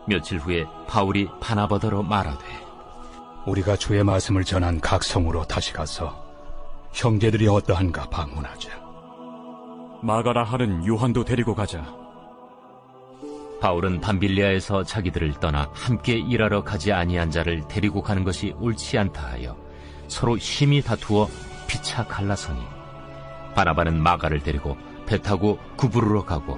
며칠 후에 바울이 바나바더로 말하되, 우리가 주의 말씀을 전한 각 성으로 다시 가서 형제들이 어떠한가 방문하자. 마가라 하는 요한도 데리고 가자. 바울은 밤빌리아에서 자기들을 떠나 함께 일하러 가지 아니한 자를 데리고 가는 것이 옳지 않다 하여 서로 심히 다투어 피차 갈라서니, 바나바는 마가를 데리고 배 타고 구브로로 가고,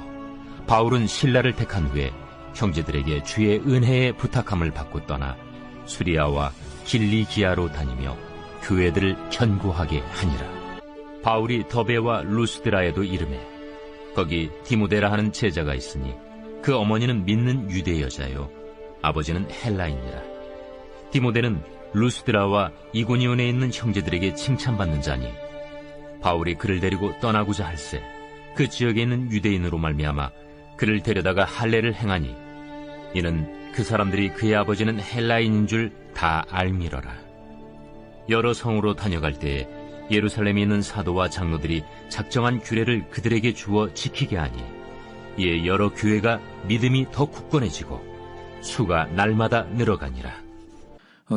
바울은 실라를 택한 후에 형제들에게 주의 은혜에 부탁함을 받고 떠나 수리아와 길리기아로 다니며 교회들을 견고하게 하니라. 바울이 더베와 루스드라에도 이르매, 거기 디모데라 하는 제자가 있으니 그 어머니는 믿는 유대 여자요 아버지는 헬라인이라. 디모데는 루스드라와 이고니온에 있는 형제들에게 칭찬받는 자니, 바울이 그를 데리고 떠나고자 할세 그 지역에 있는 유대인으로 말미암아 그를 데려다가 할례를 행하니, 이는 그 사람들이 그의 아버지는 헬라인인 줄 다 알미러라. 여러 성으로 다녀갈 때에 예루살렘에 있는 사도와 장로들이 작정한 규례를 그들에게 주어 지키게 하니, 이에 여러 교회가 믿음이 더 굳건해지고 수가 날마다 늘어가니라.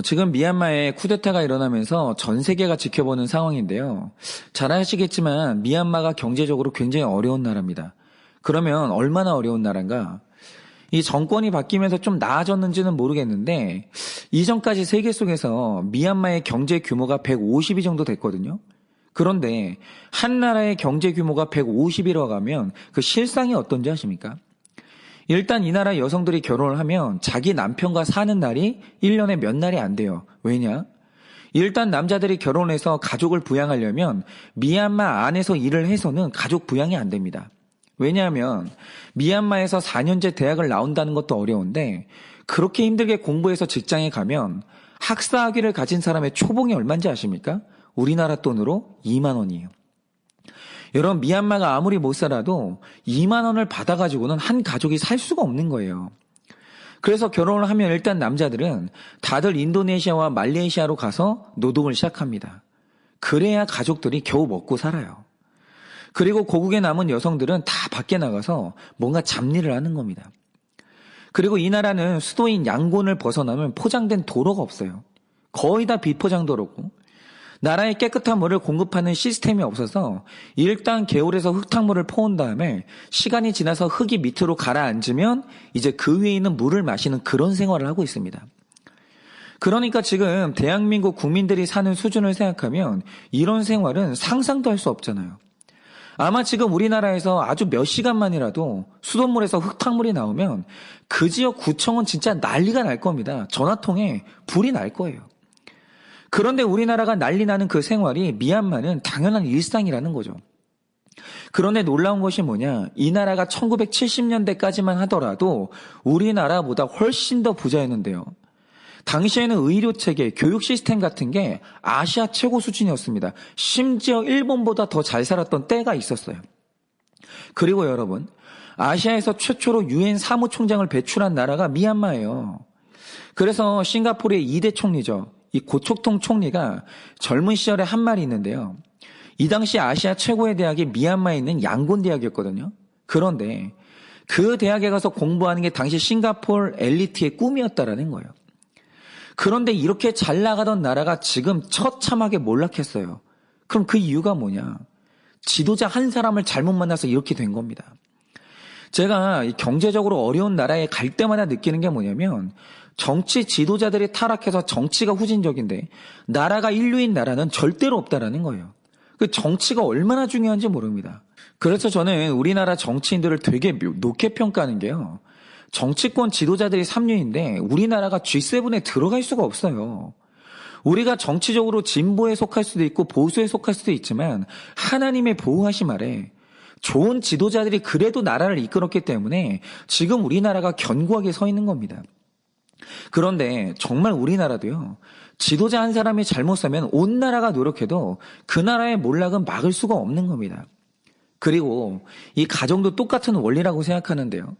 지금 미얀마에 쿠데타가 일어나면서 전 세계가 지켜보는 상황인데요. 잘 아시겠지만 미얀마가 경제적으로 굉장히 어려운 나라입니다. 그러면 얼마나 어려운 나라인가? 이 정권이 바뀌면서 좀 나아졌는지는 모르겠는데, 이전까지 세계 속에서 미얀마의 경제 규모가 150이 정도 됐거든요. 그런데 한 나라의 경제 규모가 150이라고 하면 그 실상이 어떤지 아십니까? 일단 이 나라 여성들이 결혼을 하면 자기 남편과 사는 날이 1년에 몇 날이 안 돼요. 왜냐? 일단 남자들이 결혼해서 가족을 부양하려면 미얀마 안에서 일을 해서는 가족 부양이 안 됩니다. 왜냐하면 미얀마에서 4년제 대학을 나온다는 것도 어려운데, 그렇게 힘들게 공부해서 직장에 가면 학사 학위를 가진 사람의 초봉이 얼마인지 아십니까? 우리나라 돈으로 2만 원이에요. 여러분, 미얀마가 아무리 못 살아도 2만 원을 받아가지고는 한 가족이 살 수가 없는 거예요. 그래서 결혼을 하면 일단 남자들은 다들 인도네시아와 말레이시아로 가서 노동을 시작합니다. 그래야 가족들이 겨우 먹고 살아요. 그리고 고국에 남은 여성들은 다 밖에 나가서 뭔가 잡일을 하는 겁니다. 그리고 이 나라는 수도인 양곤을 벗어나면 포장된 도로가 없어요. 거의 다 비포장도로고, 나라에 깨끗한 물을 공급하는 시스템이 없어서 일단 개울에서 흙탕물을 퍼온 다음에 시간이 지나서 흙이 밑으로 가라앉으면 이제 그 위에 있는 물을 마시는 그런 생활을 하고 있습니다. 그러니까 지금 대한민국 국민들이 사는 수준을 생각하면 이런 생활은 상상도 할 수 없잖아요. 아마 지금 우리나라에서 아주 몇 시간만이라도 수돗물에서 흙탕물이 나오면 그 지역 구청은 진짜 난리가 날 겁니다. 전화통에 불이 날 거예요. 그런데 우리나라가 난리 나는 그 생활이 미얀마는 당연한 일상이라는 거죠. 그런데 놀라운 것이 뭐냐, 이 나라가 1970년대까지만 하더라도 우리나라보다 훨씬 더 부자였는데요. 당시에는 의료체계, 교육 시스템 같은 게 아시아 최고 수준이었습니다. 심지어 일본보다 더 잘 살았던 때가 있었어요. 그리고 여러분, 아시아에서 최초로 유엔 사무총장을 배출한 나라가 미얀마예요. 그래서 싱가포르의 2대 총리죠. 이 고촉통 총리가 젊은 시절에 한 말이 있는데요. 이 당시 아시아 최고의 대학이 미얀마에 있는 양곤 대학이었거든요. 그런데 그 대학에 가서 공부하는 게 당시 싱가포르 엘리트의 꿈이었다라는 거예요. 그런데 이렇게 잘 나가던 나라가 지금 처참하게 몰락했어요. 그럼 그 이유가 뭐냐? 지도자 한 사람을 잘못 만나서 이렇게 된 겁니다. 제가 경제적으로 어려운 나라에 갈 때마다 느끼는 게 뭐냐면, 정치 지도자들이 타락해서 정치가 후진적인데 나라가 인류인 나라는 절대로 없다라는 거예요. 그 정치가 얼마나 중요한지 모릅니다. 그래서 저는 우리나라 정치인들을 되게 높게 평가하는 게요, 정치권 지도자들이 3류인데 우리나라가 G7에 들어갈 수가 없어요. 우리가 정치적으로 진보에 속할 수도 있고 보수에 속할 수도 있지만 하나님의 보호하심 아래 좋은 지도자들이 그래도 나라를 이끌었기 때문에 지금 우리나라가 견고하게 서 있는 겁니다. 그런데 정말 우리나라도요, 지도자 한 사람이 잘못 서면 온 나라가 노력해도 그 나라의 몰락은 막을 수가 없는 겁니다. 그리고 이 가정도 똑같은 원리라고 생각하는데요.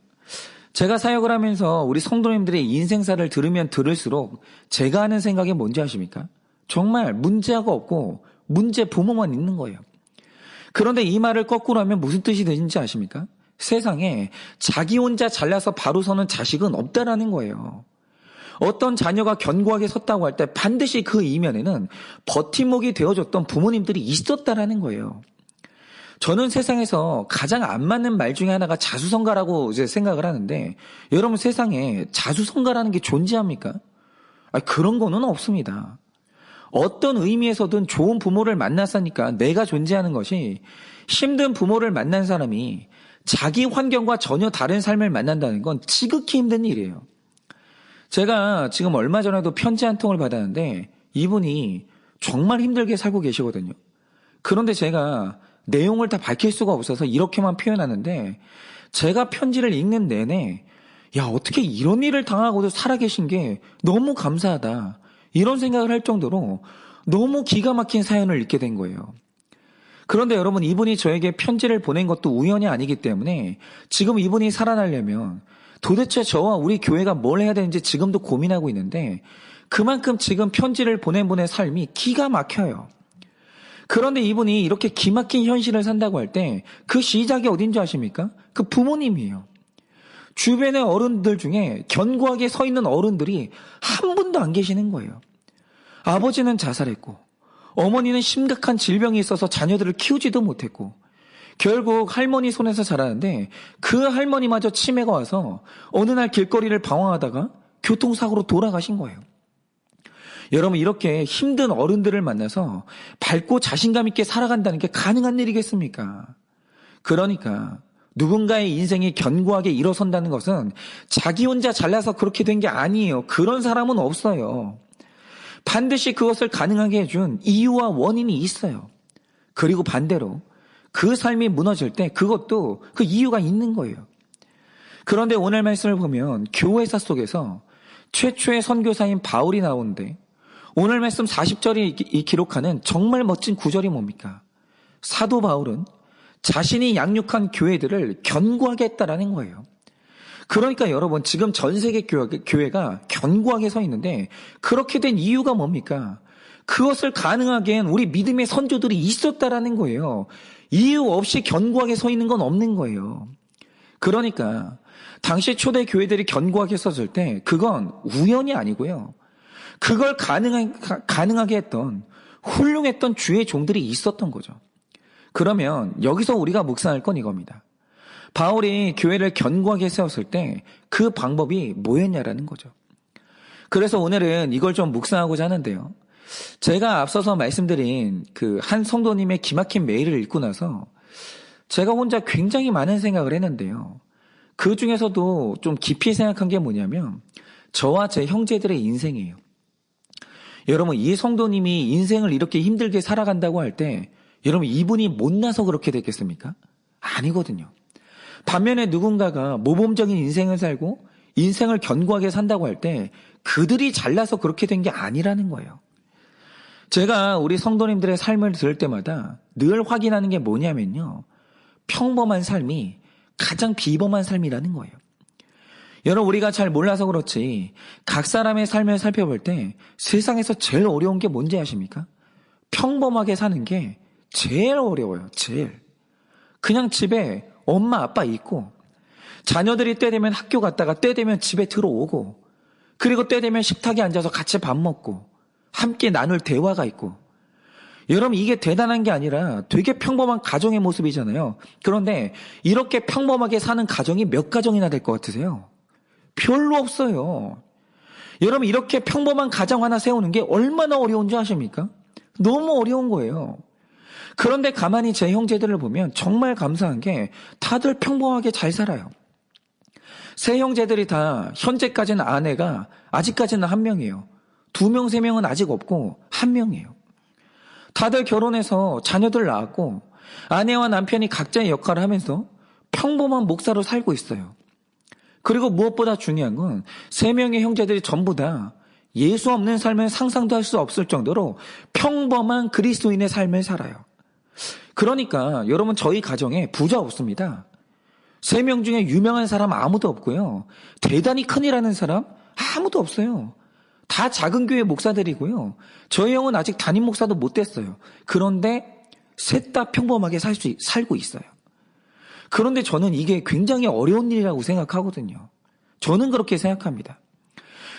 제가 사역을 하면서 우리 성도님들의 인생사를 들으면 들을수록 제가 하는 생각이 뭔지 아십니까? 정말 문제가 없고 문제 부모만 있는 거예요. 그런데 이 말을 거꾸로 하면 무슨 뜻이 되는지 아십니까? 세상에 자기 혼자 잘나서 바로 서는 자식은 없다라는 거예요. 어떤 자녀가 견고하게 섰다고 할 때 반드시 그 이면에는 버팀목이 되어줬던 부모님들이 있었다라는 거예요. 저는 세상에서 가장 안 맞는 말 중에 하나가 자수성가라고 이제 생각을 하는데, 여러분 세상에 자수성가라는 게 존재합니까? 그런 거는 없습니다. 어떤 의미에서든 좋은 부모를 만났으니까 내가 존재하는 것이, 힘든 부모를 만난 사람이 자기 환경과 전혀 다른 삶을 만난다는 건 지극히 힘든 일이에요. 제가 지금 얼마 전에도 편지 한 통을 받았는데 이분이 정말 힘들게 살고 계시거든요. 그런데 제가 내용을 다 밝힐 수가 없어서 이렇게만 표현하는데, 제가 편지를 읽는 내내 야, 어떻게 이런 일을 당하고도 살아계신 게 너무 감사하다, 이런 생각을 할 정도로 너무 기가 막힌 사연을 읽게 된 거예요. 그런데 여러분, 이분이 저에게 편지를 보낸 것도 우연이 아니기 때문에 지금 이분이 살아나려면 도대체 저와 우리 교회가 뭘 해야 되는지 지금도 고민하고 있는데, 그만큼 지금 편지를 보낸 분의 삶이 기가 막혀요. 그런데 이분이 이렇게 기막힌 현실을 산다고 할 때 그 시작이 어딘지 아십니까? 그 부모님이에요. 주변의 어른들 중에 견고하게 서 있는 어른들이 한 분도 안 계시는 거예요. 아버지는 자살했고, 어머니는 심각한 질병이 있어서 자녀들을 키우지도 못했고, 결국 할머니 손에서 자라는데 그 할머니마저 치매가 와서 어느 날 길거리를 방황하다가 교통사고로 돌아가신 거예요. 여러분, 이렇게 힘든 어른들을 만나서 밝고 자신감 있게 살아간다는 게 가능한 일이겠습니까? 그러니까 누군가의 인생이 견고하게 일어선다는 것은 자기 혼자 잘나서 그렇게 된 게 아니에요. 그런 사람은 없어요. 반드시 그것을 가능하게 해준 이유와 원인이 있어요. 그리고 반대로 그 삶이 무너질 때 그것도 그 이유가 있는 거예요. 그런데 오늘 말씀을 보면 교회사 속에서 최초의 선교사인 바울이 나오는데, 오늘 말씀 40절이 기록하는 정말 멋진 구절이 뭡니까? 사도 바울은 자신이 양육한 교회들을 견고하게 했다라는 거예요. 그러니까 여러분, 지금 전 세계 교회가 견고하게 서 있는데 그렇게 된 이유가 뭡니까? 그것을 가능하게 한 우리 믿음의 선조들이 있었다라는 거예요. 이유 없이 견고하게 서 있는 건 없는 거예요. 그러니까 당시 초대 교회들이 견고하게 섰을 때 그건 우연이 아니고요. 그걸 가능하게 했던 훌륭했던 주의 종들이 있었던 거죠. 그러면 여기서 우리가 묵상할 건 이겁니다. 바울이 교회를 견고하게 세웠을 때 그 방법이 뭐였냐라는 거죠. 그래서 오늘은 이걸 좀 묵상하고자 하는데요. 제가 앞서서 말씀드린 그 한 성도님의 기막힌 메일을 읽고 나서 제가 혼자 굉장히 많은 생각을 했는데요. 그 중에서도 좀 깊이 생각한 게 뭐냐면 저와 제 형제들의 인생이에요. 여러분, 이 성도님이 인생을 이렇게 힘들게 살아간다고 할 때 여러분, 이분이 못나서 그렇게 됐겠습니까? 아니거든요. 반면에 누군가가 모범적인 인생을 살고 인생을 견고하게 산다고 할 때 그들이 잘나서 그렇게 된 게 아니라는 거예요. 제가 우리 성도님들의 삶을 들을 때마다 늘 확인하는 게 뭐냐면요, 평범한 삶이 가장 비범한 삶이라는 거예요. 여러분, 우리가 잘 몰라서 그렇지 각 사람의 삶을 살펴볼 때 세상에서 제일 어려운 게 뭔지 아십니까? 평범하게 사는 게 제일 어려워요. 제일. 그냥 집에 엄마 아빠 있고, 자녀들이 때 되면 학교 갔다가 때 되면 집에 들어오고, 그리고 때 되면 식탁에 앉아서 같이 밥 먹고 함께 나눌 대화가 있고. 여러분, 이게 대단한 게 아니라 되게 평범한 가정의 모습이잖아요. 그런데 이렇게 평범하게 사는 가정이 몇 가정이나 될 것 같으세요? 별로 없어요. 여러분, 이렇게 평범한 가정 하나 세우는 게 얼마나 어려운 줄 아십니까? 너무 어려운 거예요. 그런데 가만히 제 형제들을 보면 정말 감사한 게 다들 평범하게 잘 살아요. 세 형제들이 다 현재까지는 아내가 아직까지는 한 명이에요. 2명, 3명은 아직 없고 한 명이에요. 다들 결혼해서 자녀들 낳았고 아내와 남편이 각자의 역할을 하면서 평범한 목사로 살고 있어요. 그리고 무엇보다 중요한 건 3명의 형제들이 전부 다 예수 없는 삶을 상상도 할 수 없을 정도로 평범한 그리스도인의 삶을 살아요. 그러니까 여러분, 저희 가정에 부자 없습니다. 3명 중에 유명한 사람 아무도 없고요. 대단히 큰일 하는 사람 아무도 없어요. 다 작은 교회 목사들이고요. 저희 형은 아직 담임 목사도 못 됐어요. 그런데 셋 다 평범하게 살고 있어요. 그런데 저는 이게 굉장히 어려운 일이라고 생각하거든요. 저는 그렇게 생각합니다.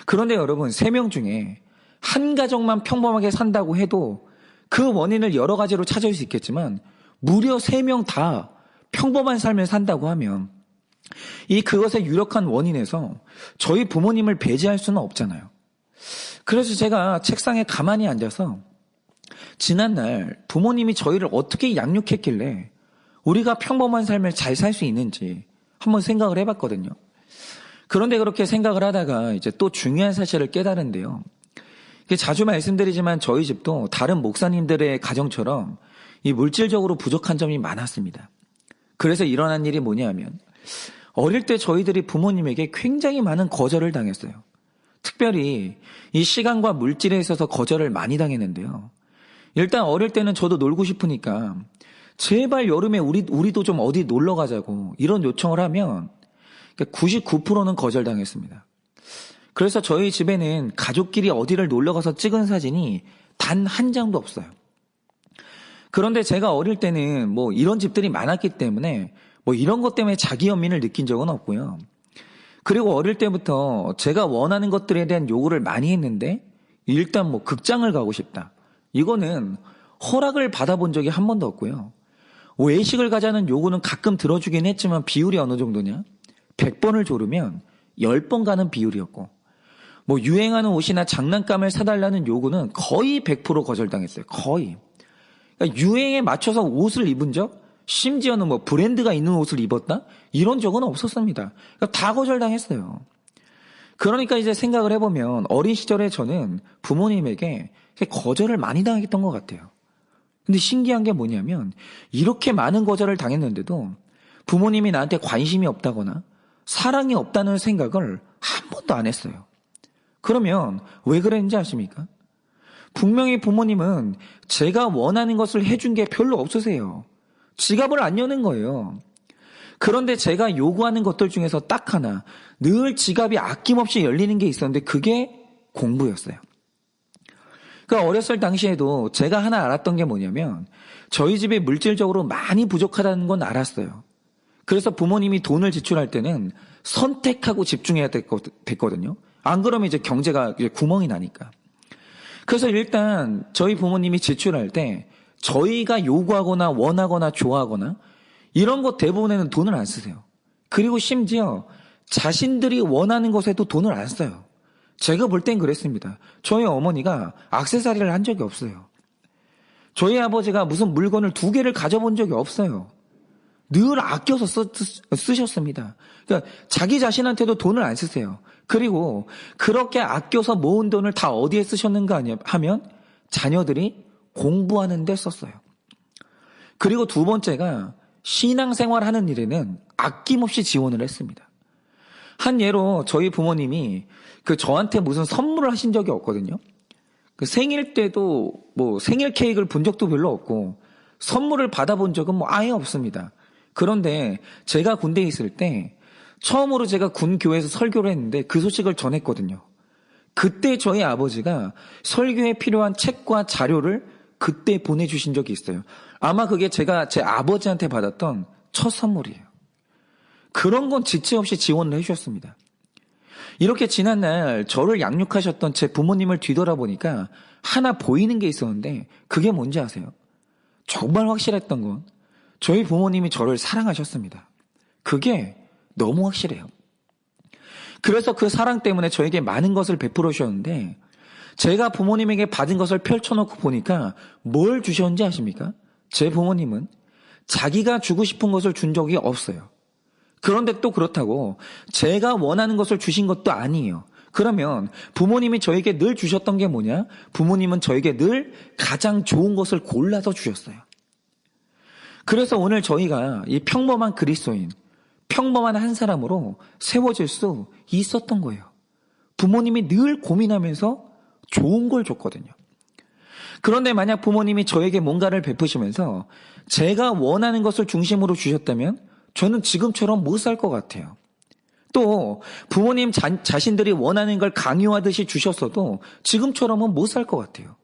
그런데 여러분, 3명 중에 한 가정만 평범하게 산다고 해도 그 원인을 여러 가지로 찾을 수 있겠지만 무려 3명 다 평범한 삶을 산다고 하면 그것의 유력한 원인에서 저희 부모님을 배제할 수는 없잖아요. 그래서 제가 책상에 가만히 앉아서 지난날 부모님이 저희를 어떻게 양육했길래 우리가 평범한 삶을 잘 살 수 있는지 한번 생각을 해봤거든요. 그런데 그렇게 생각을 하다가 이제 또 중요한 사실을 깨달은데요. 자주 말씀드리지만 저희 집도 다른 목사님들의 가정처럼 이 물질적으로 부족한 점이 많았습니다. 그래서 일어난 일이 뭐냐면 어릴 때 저희들이 부모님에게 굉장히 많은 거절을 당했어요. 특별히 이 시간과 물질에 있어서 거절을 많이 당했는데요. 일단 어릴 때는 저도 놀고 싶으니까 제발 여름에 우리도 좀 어디 놀러 가자고 이런 요청을 하면 99%는 거절당했습니다. 그래서 저희 집에는 가족끼리 어디를 놀러 가서 찍은 사진이 단 한 장도 없어요. 그런데 제가 어릴 때는 뭐 이런 집들이 많았기 때문에 뭐 이런 것 때문에 자기 연민을 느낀 적은 없고요. 그리고 어릴 때부터 제가 원하는 것들에 대한 요구를 많이 했는데 일단 뭐 극장을 가고 싶다. 이거는 허락을 받아본 적이 한 번도 없고요. 외식을 가자는 요구는 가끔 들어주긴 했지만 비율이 어느 정도냐? 100번을 조르면 10번 가는 비율이었고 뭐 유행하는 옷이나 장난감을 사달라는 요구는 거의 100% 거절당했어요. 거의. 그러니까 유행에 맞춰서 옷을 입은 적, 심지어는 뭐 브랜드가 있는 옷을 입었다? 이런 적은 없었습니다. 그러니까 다 거절당했어요. 그러니까 이제 생각을 해보면 어린 시절에 저는 부모님에게 거절을 많이 당했던 것 같아요. 근데 신기한 게 뭐냐면 이렇게 많은 거절을 당했는데도 부모님이 나한테 관심이 없다거나 사랑이 없다는 생각을 한 번도 안 했어요. 그러면 왜 그랬는지 아십니까? 분명히 부모님은 제가 원하는 것을 해준 게 별로 없으세요. 지갑을 안 여는 거예요. 그런데 제가 요구하는 것들 중에서 딱 하나, 늘 지갑이 아낌없이 열리는 게 있었는데 그게 공부였어요. 그러니까 어렸을 당시에도 제가 하나 알았던 게 뭐냐면 저희 집이 물질적으로 많이 부족하다는 건 알았어요. 그래서 부모님이 돈을 지출할 때는 선택하고 집중해야 됐거든요. 안 그러면 이제 경제가 이제 구멍이 나니까. 그래서 일단 저희 부모님이 지출할 때 저희가 요구하거나 원하거나 좋아하거나 이런 것 대부분에는 돈을 안 쓰세요. 그리고 심지어 자신들이 원하는 것에도 돈을 안 써요. 제가 볼 땐 그랬습니다. 저희 어머니가 액세서리를 한 적이 없어요. 저희 아버지가 무슨 물건을 2개를 가져본 적이 없어요. 늘 아껴서 쓰셨습니다. 그러니까 자기 자신한테도 돈을 안 쓰세요. 그리고 그렇게 아껴서 모은 돈을 다 어디에 쓰셨는가 하면 자녀들이 공부하는 데 썼어요. 그리고 2번째가 신앙생활 하는 일에는 아낌없이 지원을 했습니다. 한 예로 저희 부모님이 저한테 무슨 선물을 하신 적이 없거든요. 생일 때도 뭐 생일 케이크를 본 적도 별로 없고 선물을 받아본 적은 뭐 아예 없습니다. 그런데 제가 군대에 있을 때 처음으로 제가 군 교회에서 설교를 했는데 그 소식을 전했거든요. 그때 저희 아버지가 설교에 필요한 책과 자료를 그때 보내주신 적이 있어요. 아마 그게 제가 제 아버지한테 받았던 첫 선물이에요. 그런 건 지체 없이 지원을 해주셨습니다. 이렇게 지난날 저를 양육하셨던 제 부모님을 뒤돌아보니까 하나 보이는 게 있었는데 그게 뭔지 아세요? 정말 확실했던 건 저희 부모님이 저를 사랑하셨습니다. 그게 너무 확실해요. 그래서 그 사랑 때문에 저에게 많은 것을 베풀어 주셨는데 제가 부모님에게 받은 것을 펼쳐놓고 보니까 뭘 주셨는지 아십니까? 제 부모님은 자기가 주고 싶은 것을 준 적이 없어요. 그런데 또 그렇다고 제가 원하는 것을 주신 것도 아니에요. 그러면 부모님이 저에게 늘 주셨던 게 뭐냐? 부모님은 저에게 늘 가장 좋은 것을 골라서 주셨어요. 그래서 오늘 저희가 이 평범한 그리스도인, 평범한 한 사람으로 세워질 수 있었던 거예요. 부모님이 늘 고민하면서 좋은 걸 줬거든요. 그런데 만약 부모님이 저에게 뭔가를 베푸시면서 제가 원하는 것을 중심으로 주셨다면 저는 지금처럼 못 살 것 같아요. 또 부모님 자신들이 원하는 걸 강요하듯이 주셨어도 지금처럼은 못 살 것 같아요.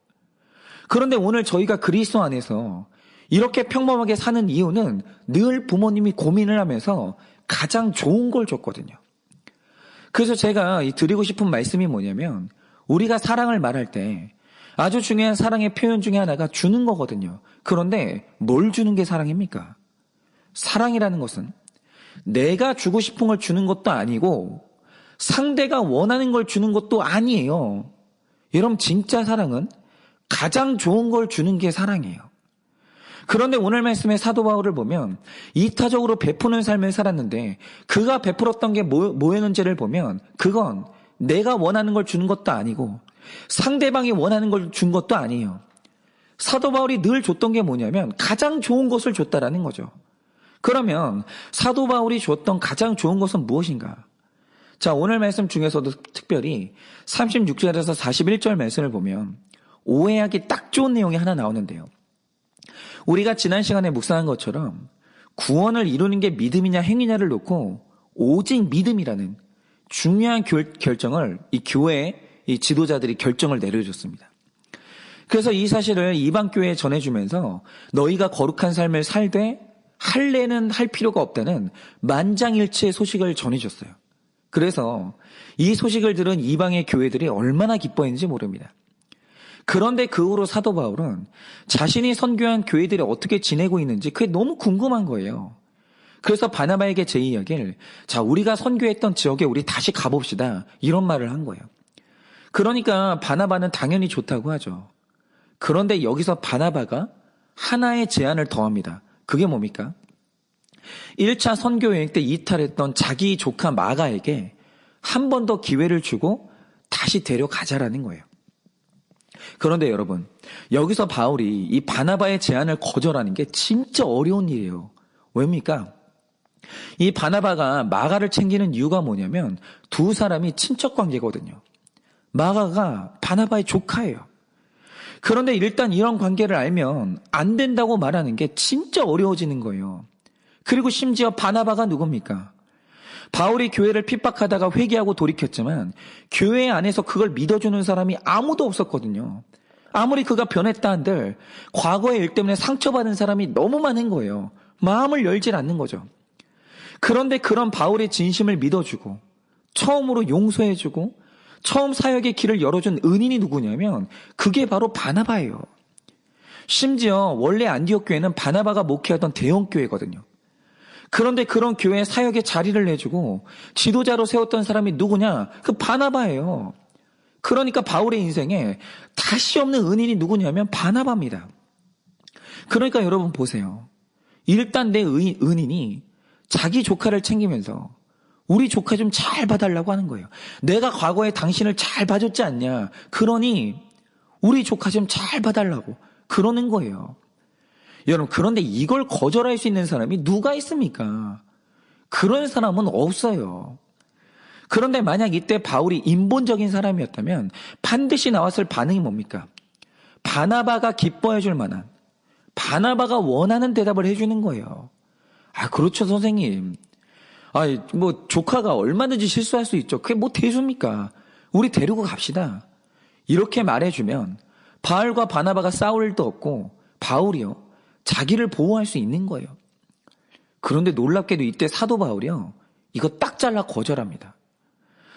그런데 오늘 저희가 그리스도 안에서 이렇게 평범하게 사는 이유는 늘 부모님이 고민을 하면서 가장 좋은 걸 줬거든요. 그래서 제가 드리고 싶은 말씀이 뭐냐면 우리가 사랑을 말할 때 아주 중요한 사랑의 표현 중에 하나가 주는 거거든요. 그런데 뭘 주는 게 사랑입니까? 사랑이라는 것은 내가 주고 싶은 걸 주는 것도 아니고 상대가 원하는 걸 주는 것도 아니에요. 여러분 진짜 사랑은 가장 좋은 걸 주는 게 사랑이에요. 그런데 오늘 말씀의 사도 바울을 보면 이타적으로 베푸는 삶을 살았는데 그가 베풀었던 게 뭐였는지를 보면 그건 내가 원하는 걸 주는 것도 아니고 상대방이 원하는 걸 준 것도 아니에요. 사도 바울이 늘 줬던 게 뭐냐면 가장 좋은 것을 줬다라는 거죠. 그러면 사도 바울이 줬던 가장 좋은 것은 무엇인가? 자, 오늘 말씀 중에서도 특별히 36절에서 41절 말씀을 보면 오해하기 딱 좋은 내용이 하나 나오는데요. 우리가 지난 시간에 묵상한 것처럼 구원을 이루는 게 믿음이냐 행위냐를 놓고 오직 믿음이라는 중요한 결정을 이 교회 이 지도자들이 결정을 내려줬습니다. 그래서 이 사실을 이방 교회에 전해주면서 너희가 거룩한 삶을 살되 할래는 할 필요가 없다는 만장일치의 소식을 전해줬어요. 그래서 이 소식을 들은 이방의 교회들이 얼마나 기뻐했는지 모릅니다. 그런데 그 후로 사도 바울은 자신이 선교한 교회들이 어떻게 지내고 있는지 그게 너무 궁금한 거예요. 그래서 바나바에게 제 이야기를 자 우리가 선교했던 지역에 우리 다시 가봅시다 이런 말을 한 거예요. 그러니까 바나바는 당연히 좋다고 하죠. 그런데 여기서 바나바가 하나의 제안을 더합니다. 그게 뭡니까? 1차 선교 여행 때 이탈했던 자기 조카 마가에게 한 번 더 기회를 주고 다시 데려가자라는 거예요. 그런데 여러분, 여기서 바울이 이 바나바의 제안을 거절하는 게 진짜 어려운 일이에요. 왜입니까? 이 바나바가 마가를 챙기는 이유가 뭐냐면 두 사람이 친척 관계거든요. 마가가 바나바의 조카예요. 그런데 일단 이런 관계를 알면 안 된다고 말하는 게 진짜 어려워지는 거예요. 그리고 심지어 바나바가 누굽니까? 바울이 교회를 핍박하다가 회개하고 돌이켰지만 교회 안에서 그걸 믿어주는 사람이 아무도 없었거든요. 아무리 그가 변했다 한들 과거의 일 때문에 상처받은 사람이 너무 많은 거예요. 마음을 열질 않는 거죠. 그런데 그런 바울의 진심을 믿어주고 처음으로 용서해주고 처음 사역의 길을 열어준 은인이 누구냐면 그게 바로 바나바예요. 심지어 원래 안디옥 교회는 바나바가 목회하던 대형교회거든요. 그런데 그런 교회에 사역의 자리를 내주고 지도자로 세웠던 사람이 누구냐? 그 바나바예요. 그러니까 바울의 인생에 다시 없는 은인이 누구냐면 바나바입니다. 그러니까 여러분 보세요. 일단 내 은인이 자기 조카를 챙기면서 우리 조카 좀 잘 봐달라고 하는 거예요. 내가 과거에 당신을 잘 봐줬지 않냐. 그러니 우리 조카 좀 잘 봐달라고 그러는 거예요. 여러분 그런데 이걸 거절할 수 있는 사람이 누가 있습니까? 그런 사람은 없어요. 그런데 만약 이때 바울이 인본적인 사람이었다면 반드시 나왔을 반응이 뭡니까? 바나바가 기뻐해 줄 만한 바나바가 원하는 대답을 해주는 거예요. 아 그렇죠 선생님. 뭐 조카가 얼마든지 실수할 수 있죠. 그게 뭐 대수입니까? 우리 데리고 갑시다. 이렇게 말해주면 바울과 바나바가 싸울 일도 없고 바울이요 자기를 보호할 수 있는 거예요. 그런데 놀랍게도 이때 사도 바울이요 이거 딱 잘라 거절합니다.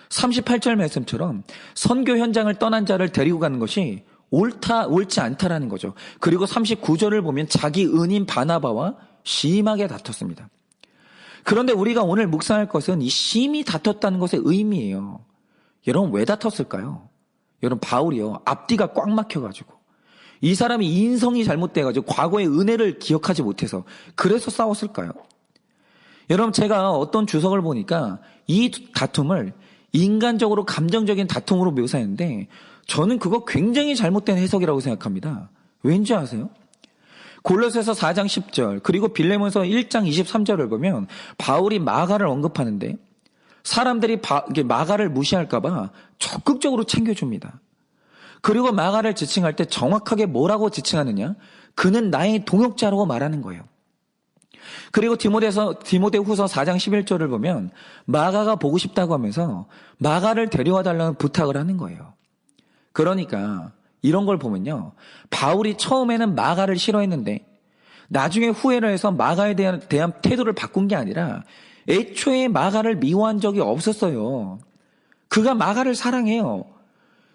38절 말씀처럼 선교 현장을 떠난 자를 데리고 가는 것이 옳지 않다라는 거죠. 그리고 39절을 보면 자기 은인 바나바와 심하게 다퉜습니다. 그런데 우리가 오늘 묵상할 것은 이 심히 다퉜다는 것의 의미예요. 여러분 왜 다퉜을까요? 여러분 바울이요 앞뒤가 꽉 막혀가지고 이 사람이 인성이 잘못돼가지고 과거의 은혜를 기억하지 못해서 그래서 싸웠을까요? 여러분 제가 어떤 주석을 보니까 이 다툼을 인간적으로 감정적인 다툼으로 묘사했는데 저는 그거 굉장히 잘못된 해석이라고 생각합니다. 왠지 아세요? 골로새서 4장 10절 그리고 빌레몬서 1장 23절을 보면 바울이 마가를 언급하는데 사람들이 마가를 무시할까 봐 적극적으로 챙겨줍니다. 그리고 마가를 지칭할 때 정확하게 뭐라고 지칭하느냐? 그는 나의 동역자라고 말하는 거예요. 그리고 디모데후서 4장 11절을 보면 마가가 보고 싶다고 하면서 마가를 데려와 달라는 부탁을 하는 거예요. 그러니까 이런 걸 보면요. 바울이 처음에는 마가를 싫어했는데 나중에 후회를 해서 마가에 대한 태도를 바꾼 게 아니라 애초에 마가를 미워한 적이 없었어요. 그가 마가를 사랑해요.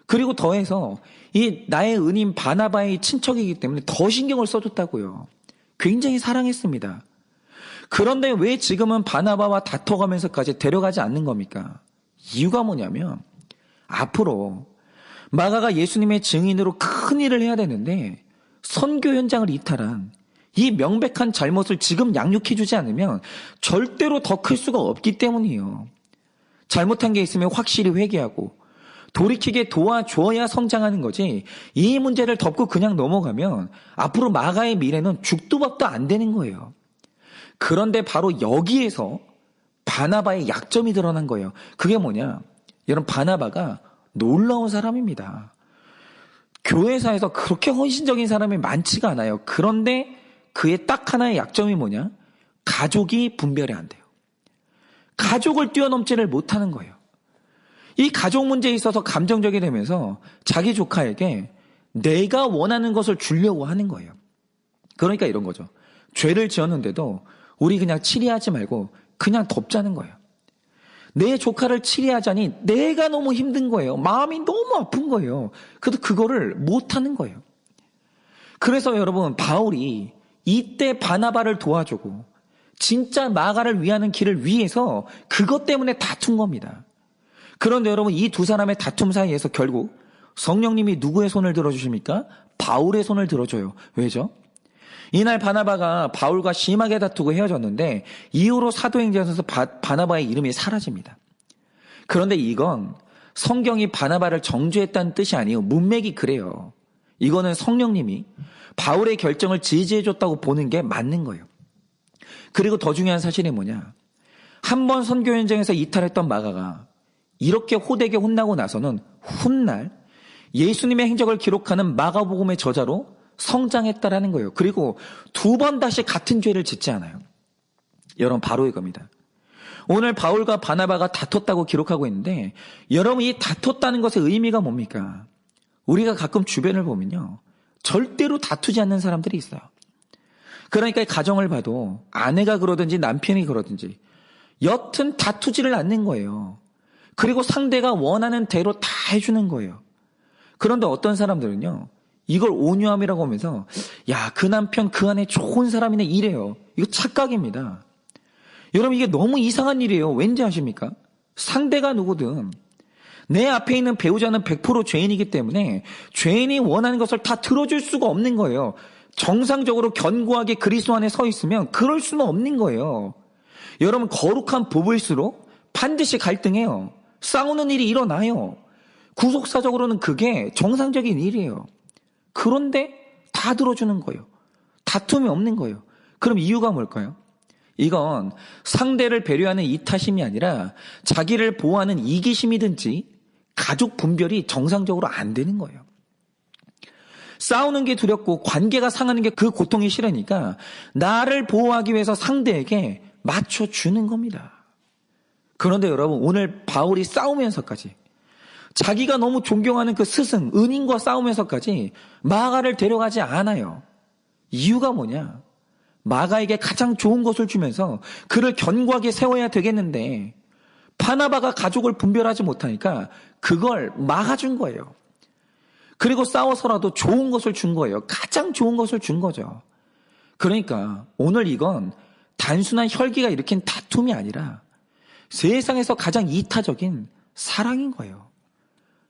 그리고 더해서 이 나의 은인 바나바의 친척이기 때문에 더 신경을 써줬다고요. 굉장히 사랑했습니다. 그런데 왜 지금은 바나바와 다퉈가면서까지 데려가지 않는 겁니까? 이유가 뭐냐면 앞으로 마가가 예수님의 증인으로 큰 일을 해야 되는데 선교 현장을 이탈한 이 명백한 잘못을 지금 양육해주지 않으면 절대로 더 클 수가 없기 때문이에요. 잘못한 게 있으면 확실히 회개하고 돌이키게 도와줘야 성장하는 거지, 이 문제를 덮고 그냥 넘어가면 앞으로 마가의 미래는 죽도 밥도 안 되는 거예요. 그런데 바로 여기에서 바나바의 약점이 드러난 거예요. 그게 뭐냐? 여러분, 바나바가 놀라운 사람입니다. 교회사에서 그렇게 헌신적인 사람이 많지가 않아요. 그런데 그의 딱 하나의 약점이 뭐냐? 가족이 분별이 안 돼요. 가족을 뛰어넘지를 못하는 거예요. 이 가족 문제에 있어서 감정적이 되면서 자기 조카에게 내가 원하는 것을 주려고 하는 거예요. 그러니까 이런 거죠. 죄를 지었는데도 우리 그냥 치리하지 말고 그냥 덮자는 거예요. 내 조카를 치리하자니 내가 너무 힘든 거예요. 마음이 너무 아픈 거예요. 그래도 그거를 못하는 거예요. 그래서 여러분, 바울이 이때 바나바를 도와주고 진짜 마가를 위하는 길을 위해서 그것 때문에 다툰 겁니다. 그런데 여러분, 이 두 사람의 다툼 사이에서 결국 성령님이 누구의 손을 들어주십니까? 바울의 손을 들어줘요. 왜죠? 이날 바나바가 바울과 심하게 다투고 헤어졌는데 이후로 사도행전에서 바나바의 이름이 사라집니다. 그런데 이건 성경이 바나바를 정죄했다는 뜻이 아니에요. 문맥이 그래요. 이거는 성령님이 바울의 결정을 지지해줬다고 보는 게 맞는 거예요. 그리고 더 중요한 사실이 뭐냐? 한 번 선교 현장에서 이탈했던 마가가 이렇게 호되게 혼나고 나서는 훗날 예수님의 행적을 기록하는 마가복음의 저자로 성장했다라는 거예요. 그리고 두 번 다시 같은 죄를 짓지 않아요. 여러분, 바로 이겁니다. 오늘 바울과 바나바가 다퉜다고 기록하고 있는데 여러분, 이 다퉜다는 것의 의미가 뭡니까? 우리가 가끔 주변을 보면요, 절대로 다투지 않는 사람들이 있어요. 그러니까 가정을 봐도 아내가 그러든지 남편이 그러든지 여튼 다투지를 않는 거예요. 그리고 상대가 원하는 대로 다 해주는 거예요. 그런데 어떤 사람들은요, 이걸 온유함이라고 하면서 야, 그 남편 그 안에 좋은 사람이네 이래요. 이거 착각입니다. 여러분, 이게 너무 이상한 일이에요. 왠지 아십니까? 상대가 누구든 내 앞에 있는 배우자는 100% 죄인이기 때문에 죄인이 원하는 것을 다 들어줄 수가 없는 거예요. 정상적으로 견고하게 그리스도 안에 서 있으면 그럴 수는 없는 거예요. 여러분, 거룩한 부부일수록 반드시 갈등해요. 싸우는 일이 일어나요. 구속사적으로는 그게 정상적인 일이에요. 그런데 다 들어주는 거예요. 다툼이 없는 거예요. 그럼 이유가 뭘까요? 이건 상대를 배려하는 이타심이 아니라 자기를 보호하는 이기심이든지 가족 분별이 정상적으로 안 되는 거예요. 싸우는 게 두렵고 관계가 상하는 게 그 고통이 싫으니까 나를 보호하기 위해서 상대에게 맞춰주는 겁니다. 그런데 여러분, 오늘 바울이 싸우면서까지 자기가 너무 존경하는 그 스승, 은인과 싸우면서까지 마가를 데려가지 않아요. 이유가 뭐냐? 마가에게 가장 좋은 것을 주면서 그를 견고하게 세워야 되겠는데 바나바가 가족을 분별하지 못하니까 그걸 막아준 거예요. 그리고 싸워서라도 좋은 것을 준 거예요. 가장 좋은 것을 준 거죠. 그러니까 오늘 이건 단순한 혈기가 일으킨 다툼이 아니라 세상에서 가장 이타적인 사랑인 거예요.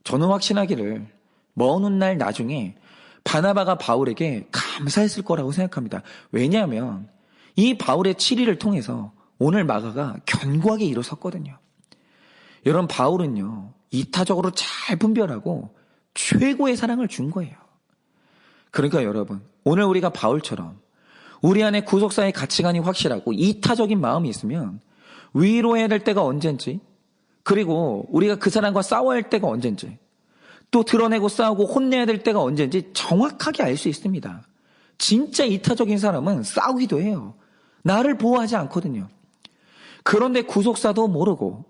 저는 확신하기를 먼 훗날 나중에 바나바가 바울에게 감사했을 거라고 생각합니다. 왜냐하면 이 바울의 치리를 통해서 오늘 마가가 견고하게 일어섰거든요. 여러분, 바울은요, 이타적으로 잘 분별하고 최고의 사랑을 준 거예요. 그러니까 여러분, 오늘 우리가 바울처럼 우리 안에 구속사의 가치관이 확실하고 이타적인 마음이 있으면 위로해야 될 때가 언젠지, 그리고 우리가 그 사람과 싸워야 할 때가 언젠지, 또 드러내고 싸우고 혼내야 될 때가 언젠지 정확하게 알 수 있습니다. 진짜 이타적인 사람은 싸우기도 해요. 나를 보호하지 않거든요. 그런데 구속사도 모르고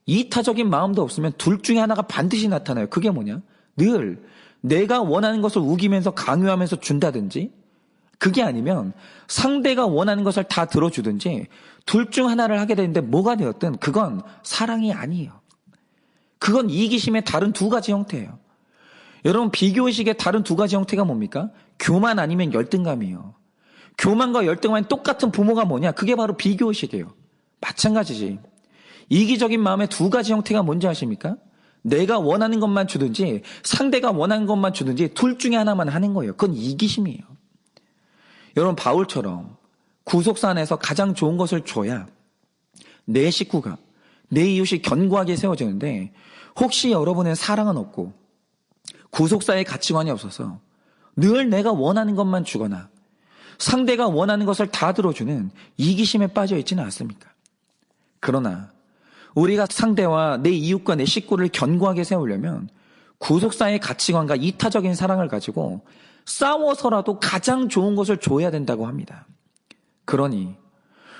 이타적인 마음도 없으면 둘 중에 하나가 반드시 나타나요. 그게 뭐냐? 늘 내가 원하는 것을 우기면서 강요하면서 준다든지 그게 아니면 상대가 원하는 것을 다 들어주든지 둘 중 하나를 하게 되는데 뭐가 되었든 그건 사랑이 아니에요. 그건 이기심의 다른 두 가지 형태예요. 여러분, 비교의식의 다른 두 가지 형태가 뭡니까? 교만 아니면 열등감이에요. 교만과 열등감이 똑같은 부모가 뭐냐? 그게 바로 비교의식이에요. 마찬가지지. 이기적인 마음의 두 가지 형태가 뭔지 아십니까? 내가 원하는 것만 주든지 상대가 원하는 것만 주든지 둘 중에 하나만 하는 거예요. 그건 이기심이에요. 여러분, 바울처럼 구속사 안에서 가장 좋은 것을 줘야 내 식구가, 내 이웃이 견고하게 세워지는데, 혹시 여러분의 사랑은 없고 구속사의 가치관이 없어서 늘 내가 원하는 것만 주거나 상대가 원하는 것을 다 들어주는 이기심에 빠져 있지는 않습니까? 그러나 우리가 상대와 내 이웃과 내 식구를 견고하게 세우려면 구속사의 가치관과 이타적인 사랑을 가지고 싸워서라도 가장 좋은 것을 줘야 된다고 합니다. 그러니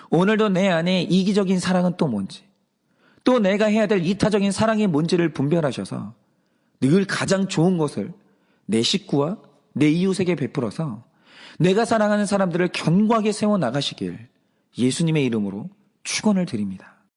오늘도 내 안에 이기적인 사랑은 또 뭔지, 또 내가 해야 될 이타적인 사랑이 뭔지를 분별하셔서 늘 가장 좋은 것을 내 식구와 내 이웃에게 베풀어서 내가 사랑하는 사람들을 견고하게 세워나가시길 예수님의 이름으로 축원을 드립니다.